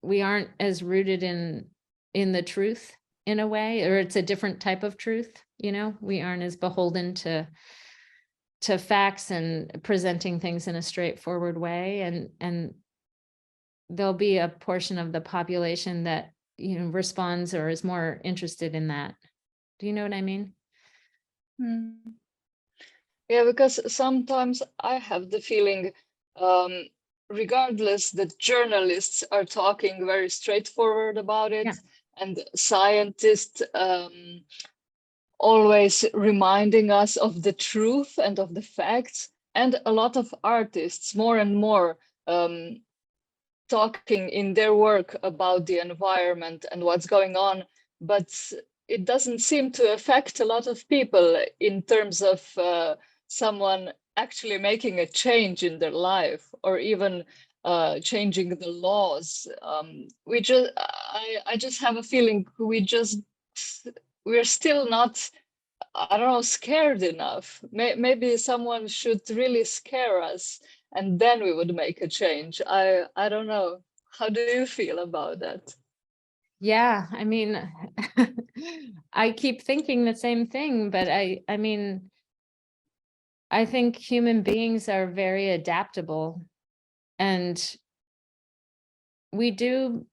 we aren't as rooted in the truth in a way, or it's a different type of truth, you know, we aren't as beholden to facts and presenting things in a straightforward way. And there'll be a portion of the population that responds or is more interested in that. Do you know what I mean? Yeah, because sometimes I have the feeling, regardless that journalists are talking very straightforward about it, Yeah. and scientists always reminding us of the truth and of the facts, and a lot of artists more and more talking in their work about the environment and what's going on, but it doesn't seem to affect a lot of people in terms of someone actually making a change in their life, or even changing the laws. I just have a feeling we're still not, I don't know, scared enough. Maybe someone should really scare us, and then we would make a change. I don't know. How do you feel about that? Yeah, I mean, I keep thinking the same thing, but I mean, I think human beings are very adaptable, and we do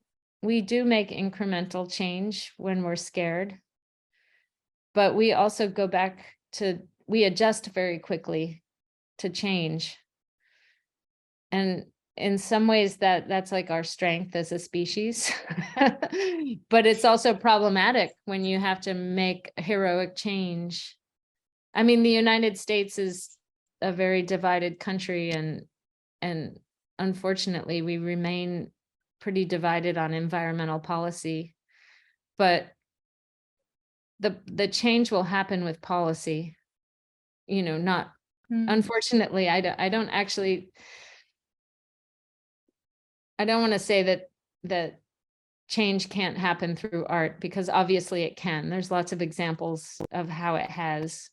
make incremental change when we're scared, but we also go back to, we adjust very quickly to change. And in some ways that's like our strength as a species. But it's also problematic when you have to make heroic change. I mean, the United States is a very divided country, and unfortunately we remain pretty divided on environmental policy. But the change will happen with policy, not, unfortunately, I don't actually, I don't want to say that change can't happen through art, because obviously it can. There's lots of examples of how it has.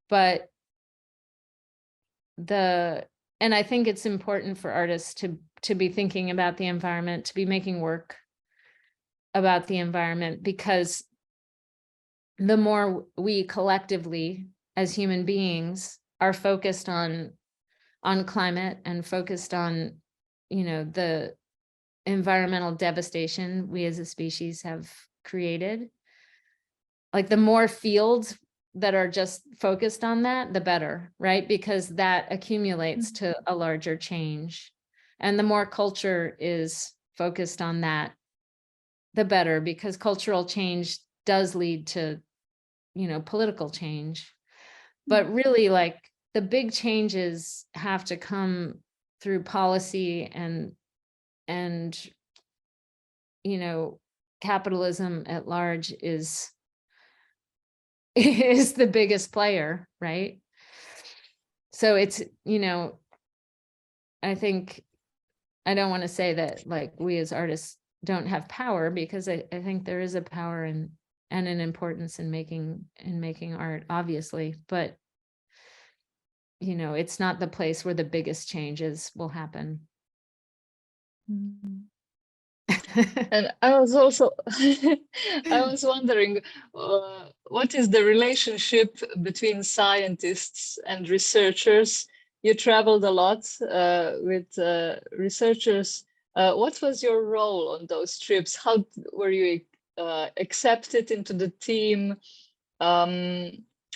But and I think it's important for artists to be thinking about the environment, to be making work about the environment, because the more we collectively as human beings are focused on climate and focused on, the environmental devastation we as a species have created, like the more fields that are just focused on that, the better, right? Because that accumulates to a larger change. And the more culture is focused on that, the better, because cultural change does lead to, political change. But really, like, the big changes have to come through policy, and capitalism at large is the biggest player, right? So it's, I think, I don't want to say that like we as artists don't have power, because I think there is a power and an importance in making art, obviously, but it's not the place where the biggest changes will happen. And I was also I was wondering, what is the relationship between scientists and researchers? You traveled a lot with researchers. What was your role on those trips? How were you accepted into the team?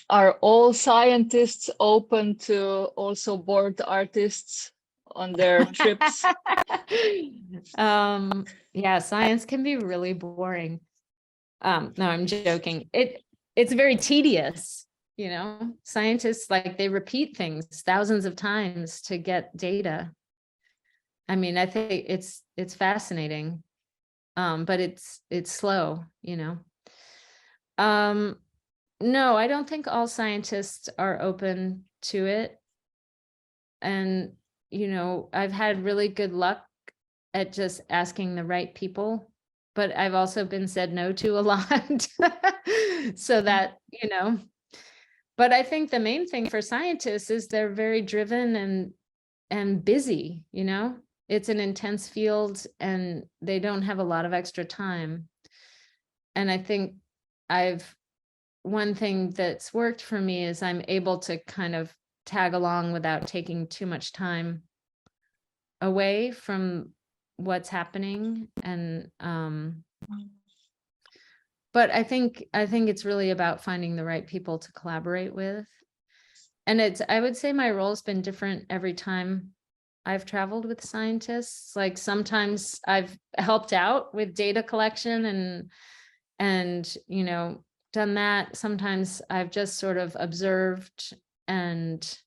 Are all scientists open to also board artists on their trips? Yeah, science can be really boring. No, I'm joking. It's very tedious, Scientists, like, they repeat things thousands of times to get data. I mean, I think it's fascinating. But it's slow, No, I don't think all scientists are open to it. And, I've had really good luck at just asking the right people, but I've also been said no to a lot. So that, but I think the main thing for scientists is they're very driven and busy, It's an intense field and they don't have a lot of extra time. And I think one thing that's worked for me is I'm able to kind of tag along without taking too much time away from what's happening. And But I think it's really about finding the right people to collaborate with. And I would say my role's been different every time I've traveled with scientists. Like sometimes I've helped out with data collection and done that. Sometimes I've just sort of observed, and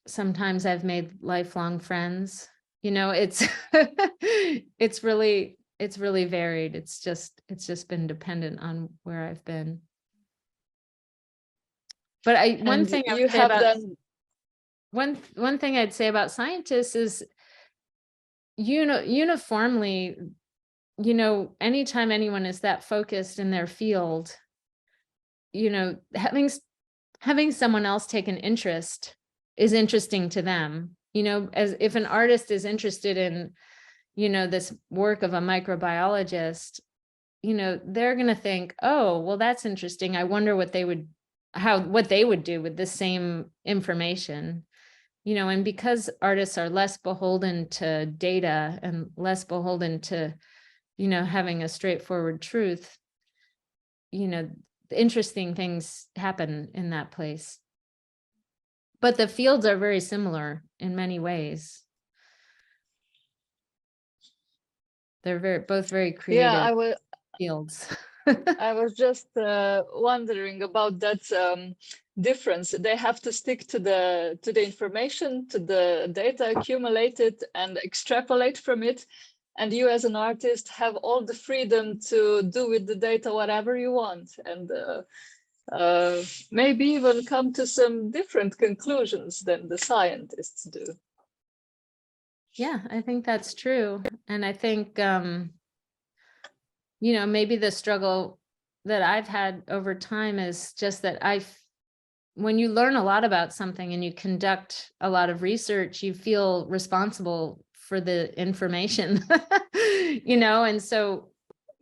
sometimes I've made lifelong friends. It's it's really varied. It's just been dependent on where I've been. But one thing I'd say about scientists is, uniformly, anytime anyone is that focused in their field, having someone else take an interest is interesting to them. As if an artist is interested in, this work of a microbiologist, they're going to think, oh, well, that's interesting. I wonder what they would do with the same information. And because artists are less beholden to data and less beholden to, having a straightforward truth, interesting things happen in that place. But the fields are very similar in many ways. They're both very creative fields. I was just wondering about that difference. They have to stick to the information, to the data accumulated, and extrapolate from it. And you, as an artist, have all the freedom to do with the data whatever you want, and maybe even come to some different conclusions than the scientists do. Yeah, I think that's true. And I think, maybe the struggle that I've had over time is just that when you learn a lot about something and you conduct a lot of research, you feel responsible for the information, and so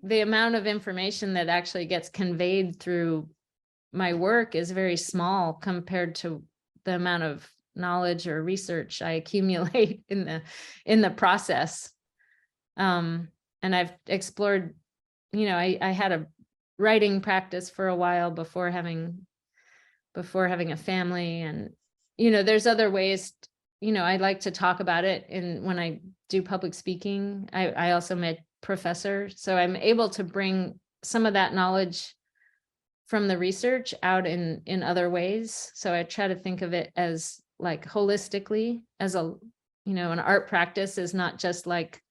the amount of information that actually gets conveyed through my work is very small compared to the amount of knowledge or research I accumulate in the process. And I've explored, I had a writing practice for a while before having a family, and there's other ways. I like to talk about it when I do public speaking. I also am a professor, so I'm able to bring some of that knowledge from the research out in other ways. So I try to think of it as like holistically, as an art practice is not just like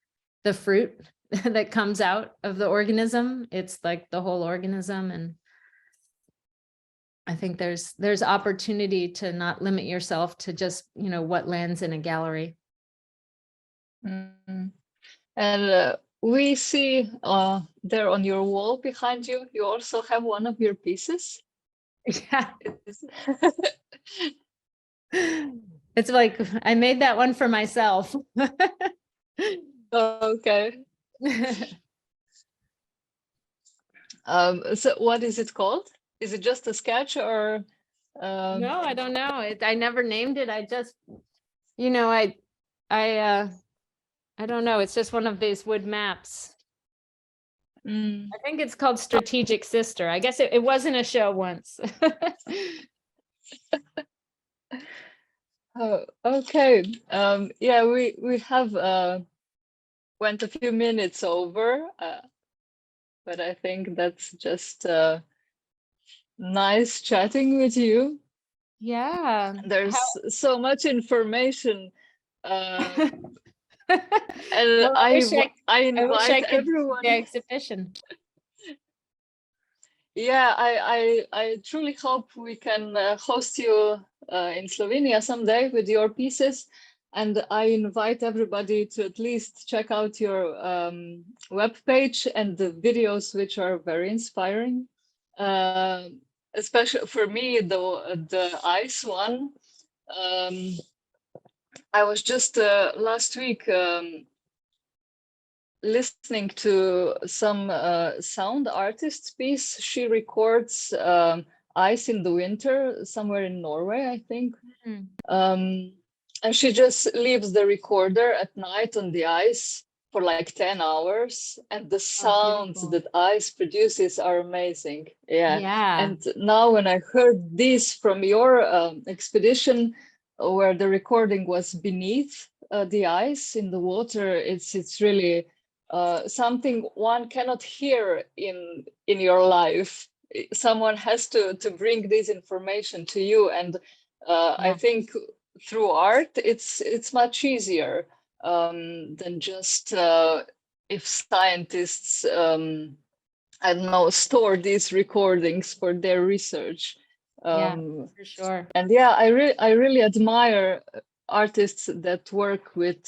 the fruit that comes out of the organism. It's like the whole organism. And I think there's opportunity to not limit yourself to just, what lands in a gallery. Mm-hmm. And we see there on your wall behind you, you also have one of your pieces. Yeah. It's like, I made that one for myself. Okay. So what is it called? Is it just a sketch or? No, I don't know. I never named it. I just, I don't know. It's just one of these wood maps. I think it's called Strategic Sister. I guess it was in a show once. Oh, okay. Yeah, we have went a few minutes over, but I think that's just nice chatting with you. Yeah. There's so much information. And Well, I invite everyone. The exhibition. Yeah, I truly hope we can host you in Slovenia someday with your pieces. And I invite everybody to at least check out your webpage and the videos, which are very inspiring. Especially for me, the ice one. I was just last week listening to some sound artist's piece. She records ice in the winter somewhere in Norway, I think. And she just leaves the recorder at night on the ice for like 10 hours, and the Oh, sounds beautiful. that ice produces are amazing. Yeah. Yeah. And now when I heard this from your expedition, where the recording was beneath the ice in the water, it's really something one cannot hear in your life. Someone has to bring this information to you, and I Yeah. think through art it's much easier than just if scientists I don't know, store these recordings for their research. Yeah, Um, for sure. and yeah, I really admire artists that work with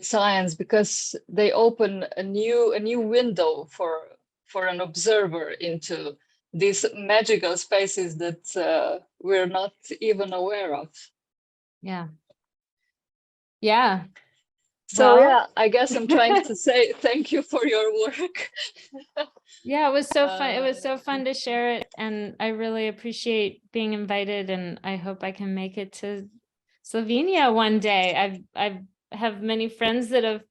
science, because they open a new window for an observer into these magical spaces that we're not even aware of. Yeah. Yeah. So Well, yeah, I guess I'm trying to say thank you for your work. yeah, it was so fun. It Uh, was so fun to share it, and I really appreciate being invited, and I hope I can make it to Slovenia one day. I've have many friends that have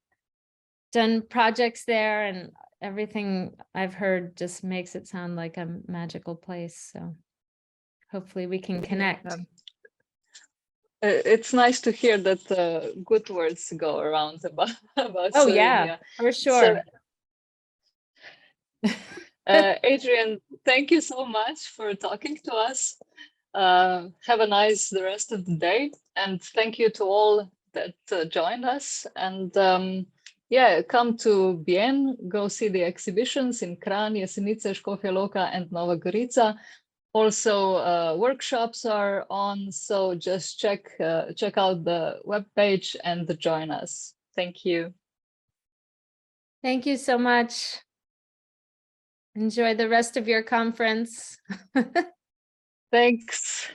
done projects there, and everything I've heard just makes it sound like a magical place. So hopefully we can connect. yeah. It's nice to hear that good words go around about Oh yeah, Slovenia. for So, sure. Adriane, thank you so much for talking to us. Have a nice the rest of the day, and thank you to all that joined us. And yeah, come to Bien, go see the exhibitions in Kranj, Jesenice, Škofja Loka, and Nova Gorica. Also, workshops are on, so just check out the webpage and join us. Thank you. Thank you so much. Enjoy the rest of your conference. Thanks.